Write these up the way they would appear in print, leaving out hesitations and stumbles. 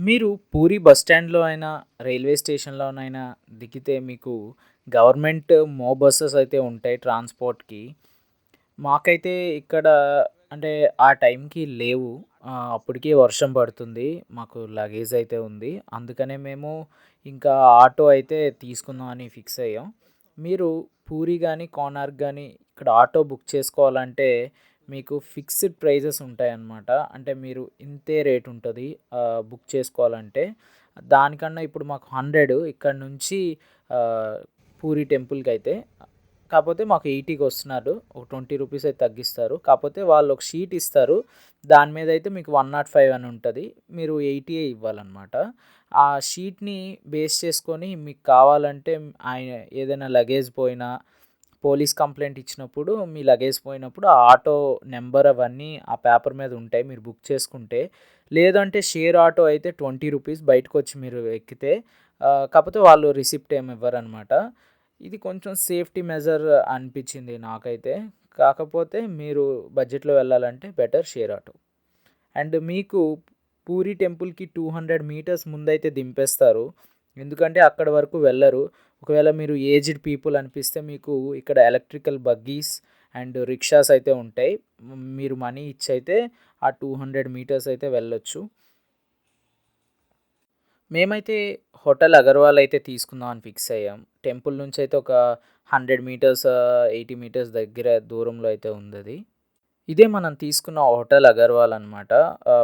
మీరు పూరి బస్ స్టాండ్‌లో అయినా, రైల్వే స్టేషన్‌లోనైనా దిగితే మీకు గవర్నమెంట్ బసెస్ అయితే ఉంటాయి ట్రాన్స్‌పోర్ట్‌కి. మాకైతే ఇక్కడ అంటే ఆ టైంకి లేవు. అప్పటికే వర్షం పడుతుంది. మాకు లగేజ్ అయితే ఉంది. అందుకనే మేము ఇంకా ఆటో అయితే తీసుకుందాం అని ఫిక్స్ అయ్యాం. మీరు పూరి గాని, కోనార్క్ గాని ఇక్కడ ఆటో బుక్ చేసుకోవాలంటే మీకు ఫిక్స్డ్ ప్రైజెస్ ఉంటాయన్నమాట. అంటే మీరు ఇంతే రేట్ ఉంటది బుక్ చేసుకోవాలంటే. దానికన్నా ఇప్పుడు మాకు 100 ఇక్కడ నుంచి ఆహ్, పూరి టెంపుల్‌కైతే. కాపోతే మాకు 80కి వస్తున్నారు. ఒక రూ. 20 అయితే తగ్గిస్తారు. కాపోతే వాళ్ళు ఒక షీట్ ఇస్తారు. దాని మీద అయితే మీకు 105 అని ఉంటది. మీరు 80 ఇవ్వాలన్నమాట. ఆ షీట్‌ని బేస్ చేసుకొని మీకు కావాలంటే ఆయన ఏదైనా లగేజ్ పోయినా, పోలీస్ కంప్లెయింట్ ఇచ్చినప్పుడు మీ లగేజ్ పోయినప్పుడు ఆ ఆటో నంబర్ అవన్నీ ఆ పేపర్ మీద ఉంటాయి. మీరు బుక్ చేసుకుంటే. లేదంటే షేర్ ఆటో అయితే రూ. 20 బయటకొచ్చి మీరు ఎక్కితే కాపోతే వాళ్ళు రిసిప్ట్ ఏమి ఇవ్వరనమాట. ఇది కొంచెం సేఫ్టీ మెజర్ అనిపించింది నాకైతే. కాకపోతే మీరు బడ్జెట్‌లో వెళ్ళాలంటే బెటర్ షేర్ ఆటో. అండ్ మీకు పూరి టెంపుల్‌కి 200 మీటర్స్ ముందైతే దింపేస్తారు. ఎందుకంటే అక్కడి వరకు వెళ్ళరు. ఒకవేళ మీరు ఏజ్డ్ పీపుల్ అనిపిస్తే మీకు ఇక్కడ ఎలక్ట్రికల్ బగ్గీస్ అండ్ రిక్షాస్ అయితే ఉంటాయి. మీరు మనీ ఇచ్చైతే ఆ 200 మీటర్స్ అయితే వెళ్ళొచ్చు. మేమైతే హోటల్ అగర్వాల్ అయితే తీసుకుందాం అని ఫిక్స్ అయ్యాం. టెంపుల్ నుంచి అయితే ఒక 100 మీటర్స్ 80 మీటర్స్ దగ్గర దూరంలో అయితే ఉందది. ఇదే మనం తీసుకున్న హోటల్ అగర్వాల్ అనమాట.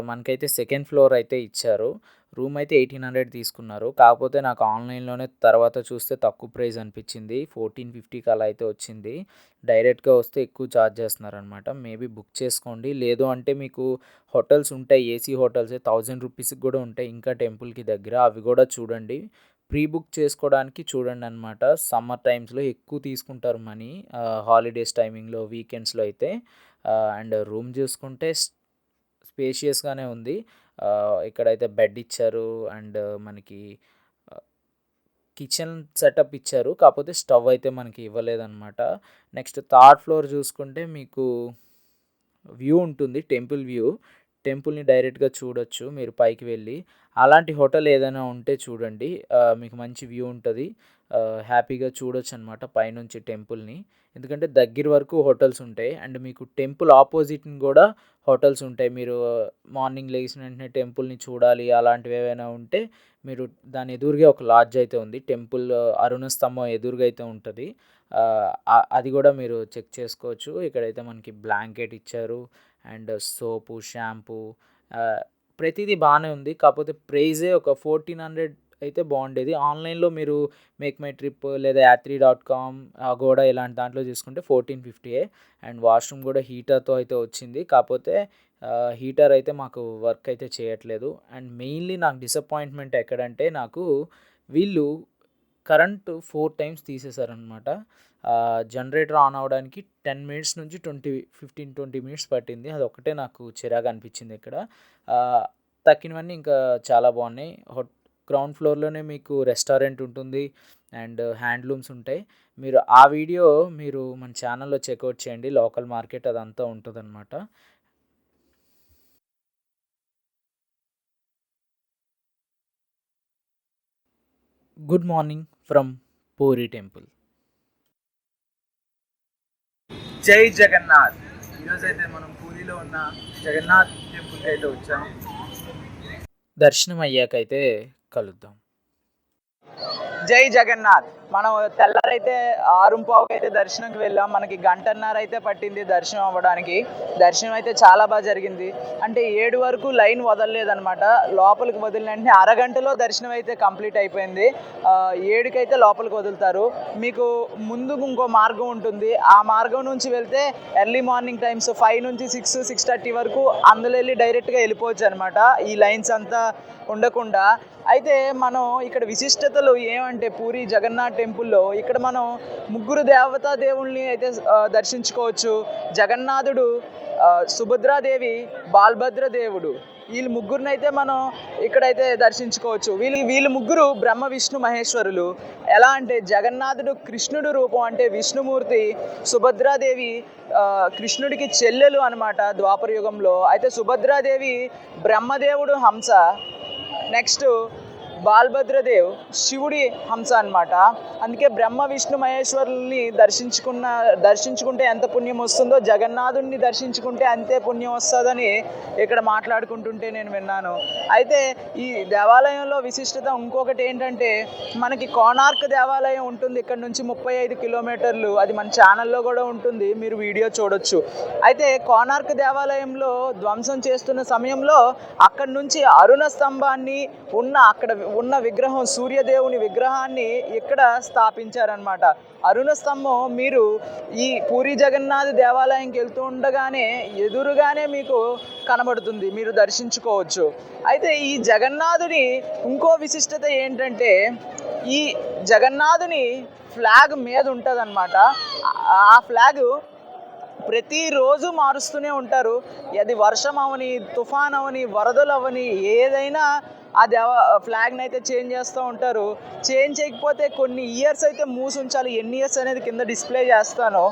మనకైతే సెకండ్ ఫ్లోర్ అయితే ఇచ్చారు. రూమ్ అయితే 1800 తీసుకున్నారు. కాకపోతే నాకు ఆన్‌లైన్‌లోనే తర్వాత చూస్తే తక్కువ ప్రైస్ అనిపించింది. 1450కి అలా అయితే వచ్చింది. డైరెక్ట్‌గా వస్తే ఎక్కువ చార్జ్ చేస్తున్నారనమాట. మేబీ బుక్ చేసుకోండి. లేదు అంటే మీకు హోటల్స్ ఉంటాయి. ఏసీ హోటల్సే రూ. 1000కి కూడా ఉంటాయి. ఇంకా టెంపుల్‌కి దగ్గర అవి కూడా చూడండి. ప్రీ బుక్ చేసుకోవడానికి చూడండనమాట. సమ్మర్ టైమ్స్‌లో ఎక్కువ తీసుకుంటారు మనీ. హాలిడేస్ టైమింగ్‌లో, వీకెండ్స్‌లో అయితే. అండ్ రూమ్ చూసుకుంటే స్పేషియస్‌గానే ఉంది. ఇక్కడైతే బెడ్ ఇచ్చారు. అండ్ మనకి ఆహ్, కిచెన్ సెటప్ ఇచ్చారు. కాపోతే స్టవ్ అయితే మనకి ఇవ్వలేదనమాట. నెక్స్ట్ థర్డ్ ఫ్లోర్ చూసుకుంటే మీకు వ్యూ ఉంటుంది. Temple view. టెంపుల్‌ని డైరెక్ట్‌గా చూడొచ్చు మీరు పైకి వెళ్ళి. అలాంటి హోటల్ ఏదైనా ఉంటే చూడండి. మీకు మంచి వ్యూ ఉంటది. హ్యాపీగా చూడొచ్చనమాట పైనుంచి టెంపుల్‌ని. ఎందుకంటే దగ్గర వరకు హోటల్స్ ఉంటాయి. అండ్ మీకు టెంపుల్ ఆపోజిట్‌ని గూడా హోటల్స్ ఉంటాయి. మీరు మార్నింగ్ లెగిసిన వెంటనే టెంపుల్‌ని చూడాలి అలాంటివి ఏవైనా ఉంటే మీరు దాని ఎదురుగే ఒక లాడ్జ్ అయితే ఉంది. టెంపుల్ అరుణ స్తంభం ఎదురుగా అయితే ఉంటది. అది గూడా మీరు చెక్ చేసుకోవచ్చు. ఇక్కడైతే మనకి బ్లాంకెట్ ఇచ్చారు. అండ్ సోపు, షాంపూ ఆహ్, ప్రతీదీ బానే ఉంది. కాపోతే ప్రైజే ఒక 1400 అయితే బావుండేది. ఆన్‌లైన్‌లో మీరు మేక్ మై ట్రిప్ లేదా యాత్రి.కామ్, అగోడా ఇలాంటి దాంట్లో చూసుకుంటే 1450 అండ్ వాష్‌రూమ్ గూడా హీటర్‌తో అయితే వచ్చింది. కాపోతే హీటర్ అయితే మాకు వర్క్ అయితే చేయట్లేదు. అండ్ మెయిన్‌లీ నాకు డిసప్పాయింట్‌మెంట్ ఎక్కడంటే నాకు వీళ్ళు కరెంట్ 4 టైమ్స్ తీసేశారనమాట. జనరేటర్ ఆన్ అవ్వడానికి 10 మినిట్స్ నుంచి 15, 20 మినిట్స్ పట్టింది. అదొక్కటే నాకు చిరాకు అనిపించింది ఇక్కడ. ఆహ్, తక్కినవన్నీ ఇంకా చాలా బాగున్నాయి. గ్రౌండ్ ఫ్లోర్‌లోనే మీకు రెస్టారెంట్ ఉంటుంది. అండ్ హ్యాండ్లూమ్స్ ఉంటాయి. మీరు ఆ వీడియో మీరు మన ఛానెల్‌లో చెక్‌ఔట్ చేయండి. లోకల్ మార్కెట్ అదంతా ఉంటదనమాట. Good morning from puri temple. జై జగన్నాథ్. ఈరోజైతే మనం పూరిలో ఉన్న జగన్నాథ్ టెంపుల్కి అయితే వచ్చాం. దర్శనం అయ్యాకైతే కలుద్దాం. జై జగన్నాథ్. మనం తెల్లారైతే 6:15కి అయితే దర్శనంకి వెళ్ళాం. మనకి గంటన్నర అయితే పట్టింది దర్శనం అవ్వడానికి. దర్శనం అయితే చాలా బాగా జరిగింది. అంటే 7 వరకు లైన్ వదలలేదనమాట. లోపలికి వదిలిన వెంటనే అరగంటలో దర్శనం అయితే కంప్లీట్ అయిపోయింది. 7కి అయితే లోపలికి వదులుతారు. మీకు ముందు ఇంకో మార్గం ఉంటుంది. ఆ మార్గం నుంచి వెళ్తే ఎర్లీ మార్నింగ్ టైమ్స్ 5 నుంచి 6, 6:30 వరకు అందులో వెళ్ళి డైరెక్ట్గా వెళ్ళిపోవచ్చు అనమాట. ఈ లైన్స్ అంతా ఉండకుండా. అయితే మనం ఇక్కడ విశిష్టతలు ఏమంటే పూరి జగన్నాథ్ టెంపుల్లో ఇక్కడ మనం ముగ్గురు దేవతా దేవుళ్ళని అయితే దర్శించుకోవచ్చు. జగన్నాథుడు, సుభద్రాదేవి, బాలభద్ర దేవుడు, వీళ్ళు ముగ్గురిని అయితే మనం ఇక్కడైతే దర్శించుకోవచ్చు. వీళ్ళు ముగ్గురు బ్రహ్మ విష్ణు మహేశ్వరులు. ఎలా అంటే జగన్నాథుడు కృష్ణుడు రూపం అంటే విష్ణుమూర్తి, సుభద్రాదేవి కృష్ణుడికి చెల్లెలు అనమాట ద్వాపర యుగంలో. అయితే సుభద్రాదేవి బ్రహ్మదేవుడు హంస, నెక్స్ట్ బాలభద్రదేవ్ శివుడి హంస అనమాట. అందుకే బ్రహ్మ విష్ణు మహేశ్వరుల్ని దర్శించుకుంటే ఎంత పుణ్యం వస్తుందో జగన్నాథుడిని దర్శించుకుంటే అంతే పుణ్యం వస్తుందని ఇక్కడ మాట్లాడుకుంటుంటే నేను విన్నాను. అయితే ఈ దేవాలయంలో విశిష్టత ఇంకొకటి ఏంటంటే, మనకి కోణార్క్ దేవాలయం ఉంటుంది ఇక్కడ నుంచి 35 కిలోమీటర్లు. అది మన ఛానల్లో కూడా ఉంటుంది, మీరు వీడియో చూడొచ్చు. అయితే కోణార్క్ దేవాలయంలో ధ్వంసం చేస్తున్న సమయంలో అక్కడి నుంచి అరుణ స్తంభాన్ని అక్కడ ఉన్న విగ్రహం, సూర్యదేవుని విగ్రహాన్ని ఇక్కడ స్థాపించారనమాట. అరుణ స్తంభం మీరు ఈ పూరి జగన్నాథ్ దేవాలయంకి వెళ్తూ ఉండగానే ఎదురుగానే మీకు కనబడుతుంది, మీరు దర్శించుకోవచ్చు. అయితే ఈ జగన్నాథుని ఇంకో విశిష్టత ఏంటంటే, ఈ జగన్నాథుని ఫ్లాగ్ మీద ఉంటుందన్నమాట. ఆ ఫ్లాగ్ ప్రతిరోజు మారుస్తూనే ఉంటారు. అది వర్షం అవని, తుఫాన్ అవని, వరదలు అవని, ఏదైనా ఆ ఫ్లాగ్ని అయితే చేంజ్ చేస్తూ ఉంటారు. చేంజ్ చేయకపోతే కొన్ని ఇయర్స్ అయితే మూసి ఉంచాలి. ఎన్ని ఇయర్స్ అనేది కింద డిస్ప్లే చేస్తాను.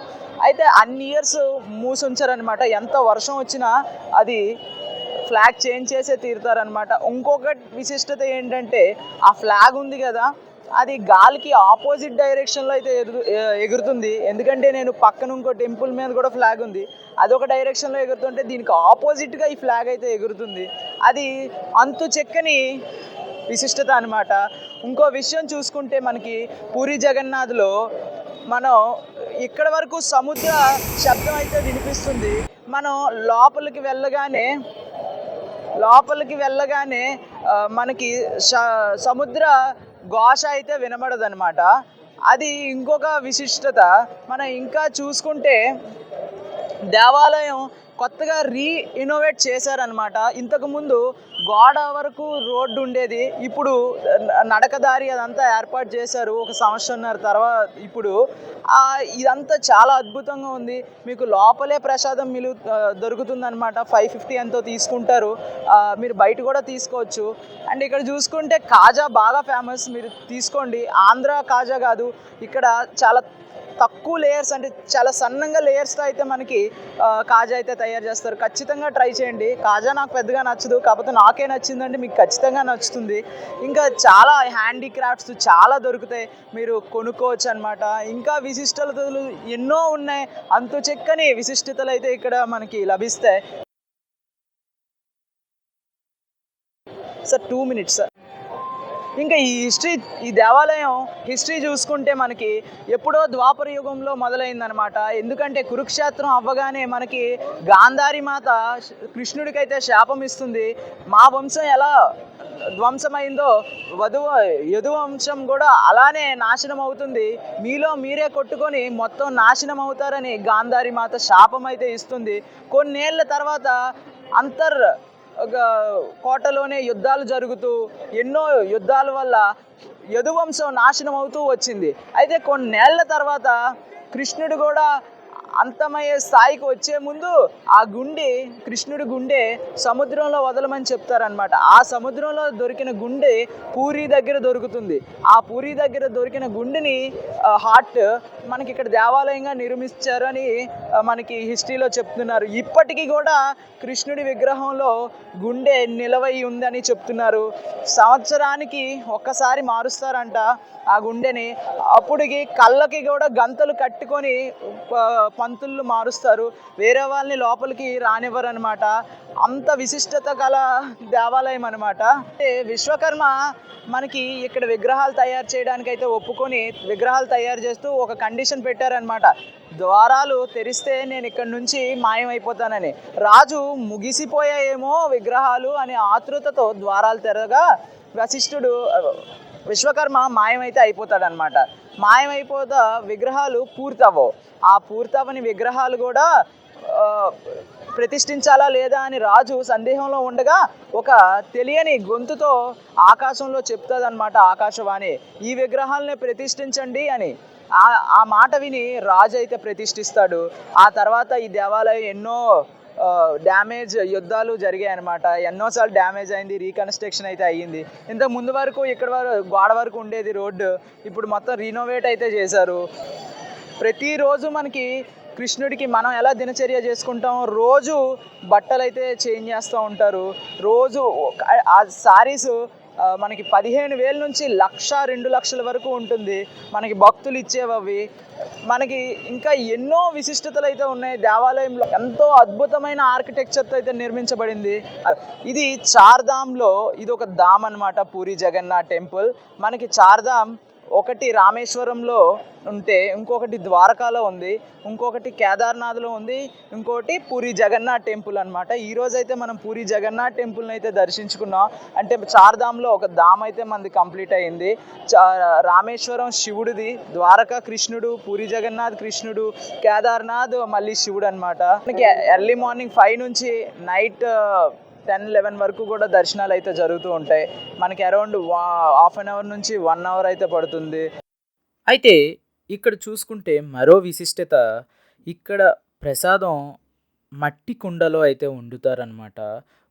అయితే అన్ని ఇయర్స్ మూసి ఉంచారనమాట. ఎంత వర్షం వచ్చినా అది ఫ్లాగ్ చేంజ్ చేసే తీరుతారనమాట. ఇంకొక విశిష్టత ఏంటంటే, ఆ ఫ్లాగ్ ఉంది కదా, అది గాలికి ఆపోజిట్ డైరెక్షన్లో అయితే ఎగురుతుంది. ఎందుకంటే నేను పక్కన ఇంకో టెంపుల్ మీద కూడా ఫ్లాగ్ ఉంది, అదొక డైరెక్షన్లో ఎగురుతుంటే దీనికి ఆపోజిట్గా ఈ ఫ్లాగ్ అయితే ఎగురుతుంది. అది అంతు చెక్కని విశిష్టత అనమాట. ఇంకో విషయం చూసుకుంటే, మనకి పూరి జగన్నాథ్లో మనం ఇక్కడ వరకు సముద్ర శబ్దం అయితే వినిపిస్తుంది. మనం లోపలికి వెళ్ళగానే మనకి సముద్ర ఘోష అయితే వినబడదనమాట. అది ఇంకొక విశిష్టత. మనం ఇంకా చూసుకుంటే దేవాలయం కొత్తగా ఇన్నోవేట్ చేశారనమాట. ఇంతకుముందు గోడ వరకు రోడ్డు ఉండేది, ఇప్పుడు నడకదారి అదంతా ఏర్పాటు చేశారు ఒక సంవత్సరంన్నర తర్వాత. ఇప్పుడు ఇదంతా చాలా అద్భుతంగా ఉంది. మీకు లోపలే ప్రసాదం దొరుకుతుందనమాట. 550 ఎంతో తీసుకుంటారు, మీరు బయట కూడా తీసుకోవచ్చు. అండ్ ఇక్కడ చూసుకుంటే కాజా బాగా ఫేమస్, మీరు తీసుకోండి. ఆంధ్ర కాజా కాదు, ఇక్కడ చాలా తక్కువ లేయర్స్, అంటే చాలా సన్నంగా లేయర్స్తో అయితే మనకి కాజా అయితే తయారు చేస్తారు. ఖచ్చితంగా ట్రై చేయండి. కాజా నాకు పెద్దగా నచ్చదు, కాకపోతే నాకే నచ్చిందంటే మీకు ఖచ్చితంగా నచ్చుతుంది. ఇంకా చాలా హ్యాండీక్రాఫ్ట్స్ చాలా దొరుకుతాయి, మీరు కొనుక్కోవచ్చు అనమాట. ఇంకా విశిష్టతలు ఎన్నో ఉన్నాయి, అంతు చెక్కని విశిష్టతలు అయితే ఇక్కడ మనకి లభిస్తాయి. Sir 2 minutes sir. ఇంకా ఈ దేవాలయం హిస్టరీ చూసుకుంటే మనకి ఎప్పుడో ద్వాపర యుగంలో మొదలైందనమాట. ఎందుకంటే కురుక్షేత్రం అవ్వగానే మనకి గాంధారి మాత కృష్ణుడికైతే శాపం ఇస్తుంది. మా వంశం ఎలా ధ్వంసమైందో యదు వంశం కూడా అలానే నాశనం అవుతుంది, మీలో మీరే కొట్టుకొని మొత్తం నాశనం అవుతారని గాంధారి మాత శాపం అయితే ఇస్తుంది. కొన్నేళ్ల తర్వాత కోటలోనే యుద్ధాలు జరుగుతూ ఎన్నో యుద్ధాల వల్ల యదువంశం నాశనం అవుతూ వచ్చింది. అయితే కొన్నేళ్ల తర్వాత కృష్ణుడు కూడా అంతమయ్యే స్థాయికి వచ్చే ముందు కృష్ణుడి గుండె సముద్రంలో వదలమని చెప్తారనమాట. ఆ సముద్రంలో దొరికిన గుండె పూరి దగ్గర దొరుకుతుంది. ఆ పూరి దగ్గర దొరికిన గుండెని హార్ట్ మనకి ఇక్కడ దేవాలయంగా నిర్మించారని మనకి హిస్టరీలో చెప్తున్నారు. ఇప్పటికీ కూడా కృష్ణుడి విగ్రహంలో గుండె నిలవై ఉందని చెప్తున్నారు. సంవత్సరానికి ఒక్కసారి మారుస్తారంట ఆ గుండెని. అప్పటికి కళ్ళకి కూడా గంతలు కట్టుకొని పంతులు మారుస్తారు, వేరే వాళ్ళని లోపలికి రానివ్వరు అనమాట. అంత విశిష్టత గల దేవాలయం అనమాట. విశ్వకర్మ మనకి ఇక్కడ విగ్రహాలు తయారు చేయడానికి అయితే ఒప్పుకొని విగ్రహాలు తయారు చేస్తూ ఒక కండిషన్ పెట్టారనమాట. ద్వారాలు తెరిస్తే నేను ఇక్కడ నుంచి మాయమైపోతానని. రాజు ముగిసిపోయాయేమో విగ్రహాలు అనే ఆతృతతో ద్వారాలు తెరగా విశ్వకర్మ మాయమైతే అయిపోతాడనమాట. మాయమైపోతా విగ్రహాలు పూర్తవవు. ఆ పూర్తవని విగ్రహాలు కూడా ప్రతిష్ఠించాలా లేదా అని రాజు సందేహంలో ఉండగా ఒక తెలియని గొంతుతో ఆకాశంలో చెప్తుందన్నమాట ఆకాశవాణి, ఈ విగ్రహాలనే ప్రతిష్ఠించండి అని. ఆ మాట విని రాజు అయితే ప్రతిష్ఠిస్తాడు. ఆ తర్వాత ఈ దేవాలయం ఎన్నో యుద్ధాలు జరిగాయి అనమాట. ఎన్నోసార్లు డ్యామేజ్ అయింది, రీకన్స్ట్రక్షన్ అయితే అయ్యింది. ఇంతకు ముందు వరకు ఇక్కడ గోడ వరకు ఉండేది రోడ్డు, ఇప్పుడు మొత్తం రీనోవేట్ అయితే చేశారు. ప్రతిరోజు మనకి కృష్ణుడికి మనం ఎలా దినచర్య చేసుకుంటాం, రోజు బట్టలు అయితే చేంజ్ చేస్తూ ఉంటారు. రోజు ఆ శారీస్ మనకి 15,000 నుంచి 1,00,000 2,00,000 వరకు ఉంటుంది. మనకి భక్తులు ఇచ్చేవి మనకి ఇంకా ఎన్నో విశిష్టతలు అయితే ఉన్నాయి. దేవాలయంలో ఎంతో అద్భుతమైన ఆర్కిటెక్చర్తో అయితే నిర్మించబడింది. ఇది చార్ధామ్లో ఇది ఒక ధామ్ అనమాట, పూరి జగన్నాథ్ టెంపుల్. మనకి చార్ధామ్ ఒకటి రామేశ్వరంలో ఉంటే, ఇంకొకటి ద్వారకాలో ఉంది, ఇంకొకటి కేదార్నాథ్లో ఉంది, ఇంకొకటి పూరి జగన్నాథ్ టెంపుల్ అనమాట. ఈరోజు అయితే మనం పూరి జగన్నాథ్ టెంపుల్ని అయితే దర్శించుకున్నాం. అంటే చార్ధామ్లో ఒక ధామ్ అయితే మనది కంప్లీట్ అయింది. రామేశ్వరం శివుడిది, ద్వారకా కృష్ణుడు, పూరి జగన్నాథ్ కృష్ణుడు, కేదార్నాథ్ మళ్ళీ శివుడు అనమాట. మనకి ఎర్లీ మార్నింగ్ 5 నుంచి నైట్ 10-11 వరకు కూడా దర్శనాలు అయితే జరుగుతూ ఉంటాయి. మనకి అరౌండ్ హాఫ్ అన్ అవర్ నుంచి 1 అవర్ అయితే పడుతుంది. అయితే ఇక్కడ చూసుకుంటే మరో విశిష్టత, ఇక్కడ ప్రసాదం మట్టి కుండలో అయితే వండుతారనమాట.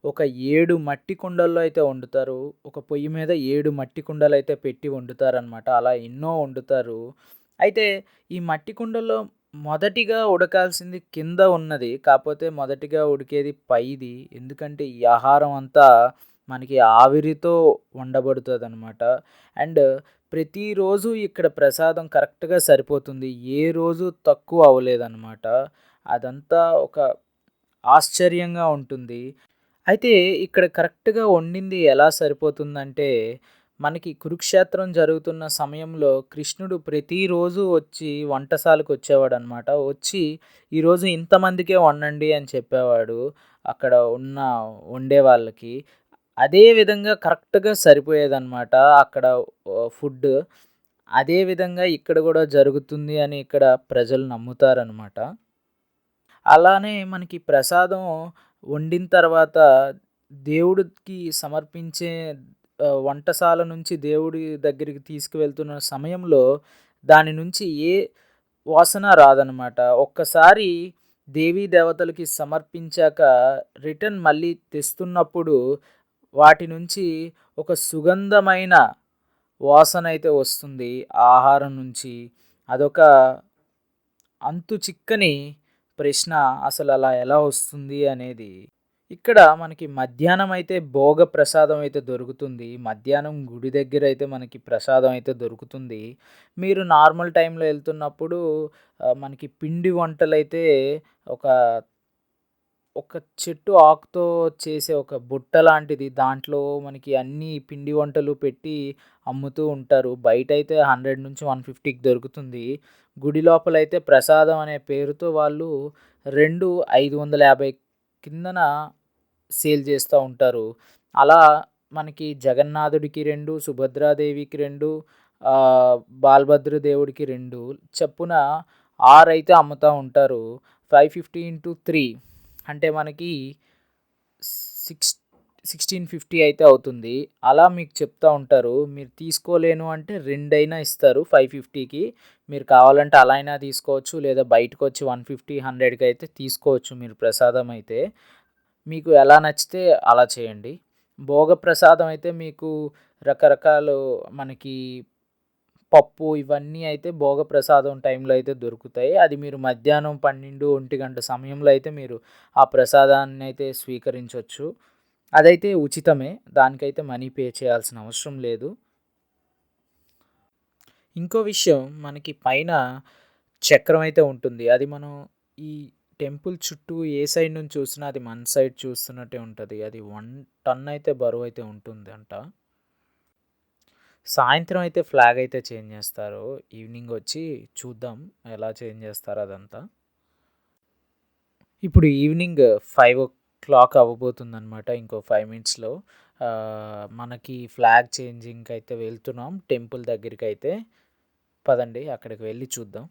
ఒక 7 మట్టి కుండల్లో అయితే వండుతారు. ఒక పొయ్యి మీద 7 మట్టి కుండలు అయితే పెట్టి వండుతారనమాట. అలా ఎన్నో వండుతారు. అయితే ఈ మట్టి కుండల్లో మొదటిగా ఉడకాల్సింది కింద ఉన్నది. కాకపోతే మొదటిగా ఉడికేది పైది. ఎందుకంటే ఈ ఆహారం అంతా మనకి ఆవిరితో వండబడుతుందన్నమాట. అండ్ ప్రతిరోజు ఇక్కడ ప్రసాదం కరెక్ట్‌గా సరిపోతుంది. ఏ రోజు తక్కువ అవ్వలేదన్నమాట. అదంతా ఒక ఆశ్చర్యంగా ఉంటుంది. అయితే ఇక్కడ కరెక్ట్‌గా వండింది ఎలా సరిపోతుందంటే, మనకి కురుక్షేత్రం జరుగుతున్న సమయంలో కృష్ణుడు ప్రతిరోజు వచ్చి వంటశాలకు వచ్చేవాడనమాట. వచ్చి ఈరోజు ఇంతమందికే వండండి అని చెప్పేవాడు అక్కడ ఉన్న వండే వాళ్ళకి. అదే విధంగా కరెక్ట్‌గా సరిపోయేదనమాట అక్కడ ఫుడ్. అదే విధంగా ఇక్కడ కూడా జరుగుతుంది అని ఇక్కడ ప్రజలు నమ్ముతారనమాట. అలానే మనకి ప్రసాదం వండిన తర్వాత దేవుడికి సమర్పించే వంటశాల నుంచి దేవుడి దగ్గరికి తీసుకువెళ్తున్న సమయంలో దాని నుంచి ఏ వాసన రాదనమాట. ఒక్కసారి దేవీ దేవతలకి సమర్పించాక రిటర్న్ మళ్ళీ తెస్తున్నప్పుడు వాటి నుంచి ఒక సుగంధమైన వాసన అయితే వస్తుంది ఆహారం నుంచి. అదొక అంతు చిక్కని ప్రశ్న, అసలు అలా ఎలా వస్తుంది అనేది. ఇక్కడ మనకి మధ్యాహ్నం అయితే భోగ ప్రసాదం అయితే దొరుకుతుంది. మధ్యాహ్నం గుడి దగ్గర అయితే మనకి ప్రసాదం అయితే దొరుకుతుంది. మీరు నార్మల్ టైంలో వెళ్తున్నప్పుడు మనకి పిండి వంటలైతే ఒక ఒక చెట్టు ఆకుతో చేసే ఒక బుట్ట లాంటిది, దాంట్లో మనకి అన్ని పిండి వంటలు పెట్టి అమ్ముతూ ఉంటారు. బయటైతే 100-150కి దొరుకుతుంది. గుడి లోపలైతే ప్రసాదం అనే పేరుతో వాళ్ళు 2 550 కిందన సేల్ చేస్తూ ఉంటారు. అలా మనకి జగన్నాథుడికి 2, సుభద్రాదేవికి 2, బాలభద్ర దేవుడికి 2 చొప్పున 6 అయితే అమ్ముతూ ఉంటారు. 550 ఇంటూ 3 అంటే మనకి 1650 అయితే అవుతుంది. అలా మీకు చెప్తూ ఉంటారు. మీరు తీసుకోలేను అంటే 2 అయినా ఇస్తారు 550కి. మీరు కావాలంటే అలా అయినా తీసుకోవచ్చు, లేదా బయటకు వచ్చి 150, 100కి అయితే తీసుకోవచ్చు మీరు ప్రసాదం అయితే. మీకు ఎలా నచ్చితే అలా చేయండి. భోగ ప్రసాదం అయితే మీకు రకరకాలు మనకి పప్పు ఇవన్నీ అయితే భోగ ప్రసాదం టైంలో అయితే దొరుకుతాయి. అది మీరు మధ్యాహ్నం 12-1 గంట సమయంలో అయితే మీరు ఆ ప్రసాదాన్ని అయితే స్వీకరించవచ్చు. అదైతే ఉచితమే. దానికైతే మనీ పే చేయాల్సిన అవసరం లేదు. ఇంకో విషయం, మనకి పైన చక్రం అయితే ఉంటుంది. అది మనం ఈ టెంపుల్ చుట్టూ ఏ సైడ్ నుంచి చూసినా అది మన సైడ్ చూస్తున్నట్టే ఉంటుంది. అది 1 టన్ అయితే బరువు అయితే ఉంటుందంట. సాయంత్రం అయితే ఫ్లాగ్ అయితే చేంజ్ చేస్తారు. ఈవినింగ్ వచ్చి చూద్దాం ఎలా చేంజ్ చేస్తారో అదంతా. ఇప్పుడు ఈవినింగ్ 5:00 అవ్వబోతుందనమాట. ఇంకో 5 మినిట్స్లో మనకి ఫ్లాగ్ చేంజింగ్కి అయితే వెళ్తున్నాం టెంపుల్ దగ్గరికి అయితే. పదండి అక్కడికి వెళ్ళి చూద్దాం.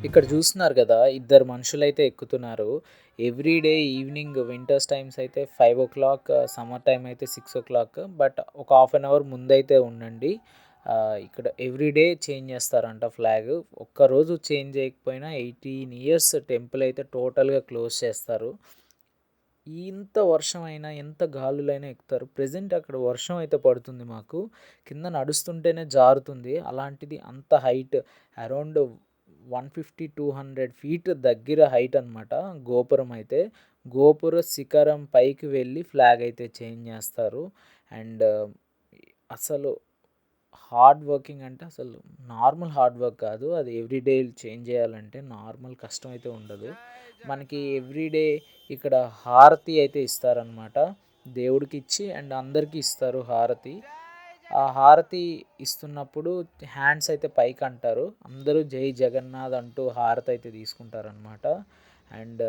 ఇక్కడ చూస్తున్నారు కదా, ఇద్దరు మనుషులైతే ఎక్కుతున్నారు. ఎవ్రీడే ఈవినింగ్ వింటర్స్ టైమ్స్ అయితే 5:00, సమ్మర్ టైం అయితే 6:00. బట్ ఒక హాఫ్ అన్ అవర్ ముందైతే ఉండండి. ఇక్కడ ఎవ్రీడే చేంజ్ చేస్తారంట ఫ్లాగ్. ఒక్కరోజు చేంజ్ చేయకపోయినా 18 ఇయర్స్ టెంపుల్ అయితే టోటల్గా క్లోజ్ చేస్తారు. ఇంత వర్షం అయినా, ఎంత గాలులైనా ఎక్కుతారు. ప్రెజెంట్ అక్కడ వర్షం అయితే పడుతుంది మాకు. కింద నడుస్తుంటేనే జారుతుంది. అలాంటిది అంత హైట్ అరౌండ్ 150-200 ఫీట్ దగ్గర హైట్ అనమాట గోపురం అయితే. గోపుర శిఖరం పైకి వెళ్ళి ఫ్లాగ్ అయితే చేంజ్ చేస్తారు. అండ్ అసలు హార్డ్ వర్కింగ్ అంటే అసలు నార్మల్ హార్డ్ వర్క్ కాదు. అది ఎవ్రీడే చేంజ్ చేయాలంటే నార్మల్ కష్టం అయితే ఉండదు. మనకి ఎవ్రీడే ఇక్కడ హారతి అయితే ఇస్తారనమాట. దేవుడికి ఇచ్చి అండ్ అందరికీ ఇస్తారు హారతి. ఆ హారతి ఇస్తున్నప్పుడు హ్యాండ్స్ అయితే పైకి అంటారు. అందరూ జై జగన్నాథ్ అంటూ హారతి అయితే తీసుకుంటారనమాట. అండ్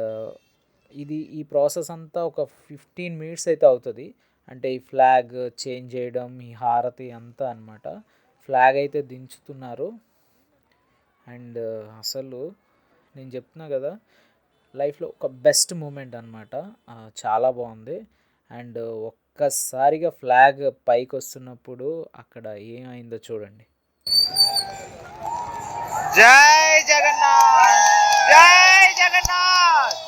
ఈ ప్రాసెస్ అంతా ఒక 15 మినిట్స్ అయితే అవుతుంది. అంటే ఈ ఫ్లాగ్ చేంజ్ చేయడం, ఈ హారతి అంతా అనమాట. ఫ్లాగ్ అయితే దించుతున్నారు. అండ్ అసలు నేను చెప్తున్నా కదా, లైఫ్లో ఒక బెస్ట్ మూమెంట్ అనమాట. చాలా బాగుంది. అండ్ ఒక్కసారిగా ఫ్లాగ్ పైకి వస్తున్నప్పుడు అక్కడ ఏమైందో చూడండి. జై జగన్నాథ్, జై జగన్నాథ్.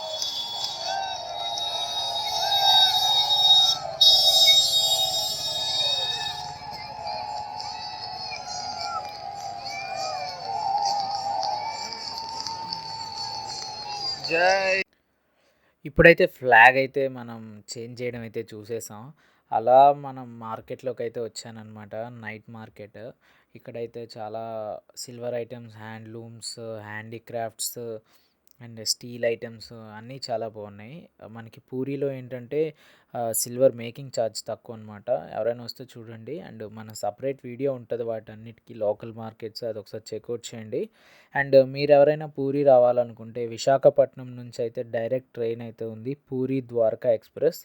జై. ఇప్పుడైతే ఫ్లాగ్ అయితే మనం చేంజ్ చేయడం అయితే చూసేసాం. అలా మనం మార్కెట్లోకి అయితే వచ్చానన్నమాట. Night market. ఇక్కడైతే చాలా silver items, handlooms, handicrafts and steel items అన్నీ చాలా బాగున్నాయి. మనకి పూరీలో ఏంటంటే సిల్వర్ మేకింగ్ ఛార్జ్ తక్కువ అనమాట. ఎవరైనా వస్తే చూడండి. అండ్ మన సపరేట్ వీడియో ఉంటుంది వాటన్నిటికీ, లోకల్ మార్కెట్స్, అది ఒకసారి చెక్అవుట్ చేయండి. అండ్ మీరు ఎవరైనా పూరీ రావాలనుకుంటే విశాఖపట్నం నుంచి అయితే డైరెక్ట్ ట్రైన్ అయితే ఉంది, పూరీ ద్వారకా ఎక్స్ప్రెస్.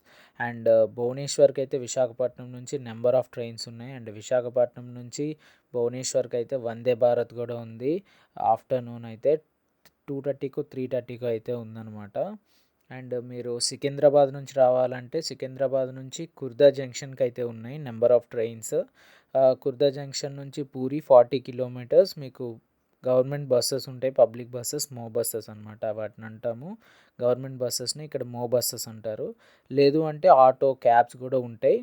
అండ్ భువనేశ్వర్కి అయితే విశాఖపట్నం నుంచి నెంబర్ ఆఫ్ ట్రైన్స్ ఉన్నాయి. అండ్ విశాఖపట్నం నుంచి భువనేశ్వర్కి అయితే వందే భారత్ కూడా ఉంది. ఆఫ్టర్నూన్ అయితే 2:30కో 3:30కో అయితే ఉందన్నమాట. అండ్ మీరు సికింద్రాబాద్ నుంచి రావాలంటే సికింద్రాబాద్ నుంచి కుర్దా జంక్షన్కి అయితే ఉన్నాయి number of trains. Khurda junction నుంచి పూరి 40 కిలోమీటర్స్. మీకు గవర్నమెంట్ బస్సెస్ ఉంటాయి, పబ్లిక్ బస్సెస్, మో బస్సెస్ అనమాట. వాటిని అంటాము గవర్నమెంట్ బస్సెస్ని, ఇక్కడ మో బస్సెస్ అంటారు. లేదు అంటే ఆటో, క్యాబ్స్ కూడా ఉంటాయి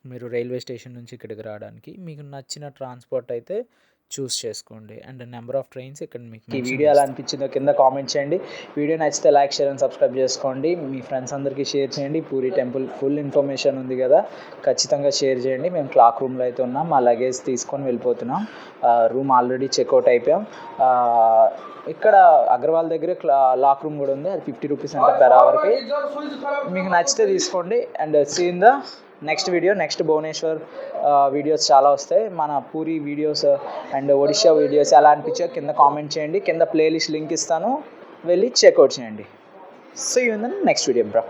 మీరు రైల్వే స్టేషన్ నుంచి ఇక్కడికి రావడానికి. మీకు నచ్చిన ట్రాన్స్పోర్ట్ అయితే చూస్ చేసుకోండి. అండ్ నెంబర్ ఆఫ్ ట్రైన్స్ ఇక్కడ మీకు. ఈ వీడియో ఎలా అనిపించిందో కింద కామెంట్ చేయండి. వీడియో నచ్చితే లైక్, షేర్ అండ్ సబ్స్క్రైబ్ చేసుకోండి. మీ ఫ్రెండ్స్ అందరికీ షేర్ చేయండి. పూరి టెంపుల్ ఫుల్ ఇన్ఫర్మేషన్ ఉంది కదా, ఖచ్చితంగా షేర్ చేయండి. మేము క్లాక్ రూమ్లో అయితే ఉన్నాం. మా లగేజ్ తీసుకొని వెళ్ళిపోతున్నాం. రూమ్ ఆల్రెడీ చెక్అవుట్ అయిపోయాం. ఇక్కడ అగర్వాల్ దగ్గర లాక్ రూమ్ కూడా ఉంది. అది 50 రూపీస్ అంటే పెర్ అవర్కి. మీకు నచ్చితే తీసుకోండి. And see in the next video. Next Bhubaneswar videos చాలా వస్తాయి. మన Puri videos and Odisha videos ఎలా అనిపించాయో కింద కామెంట్ చేయండి. కింద ప్లేలిస్ట్ లింక్ ఇస్తాను, వెళ్ళి చెక్అవుట్ చేయండి. See you in the next video bro.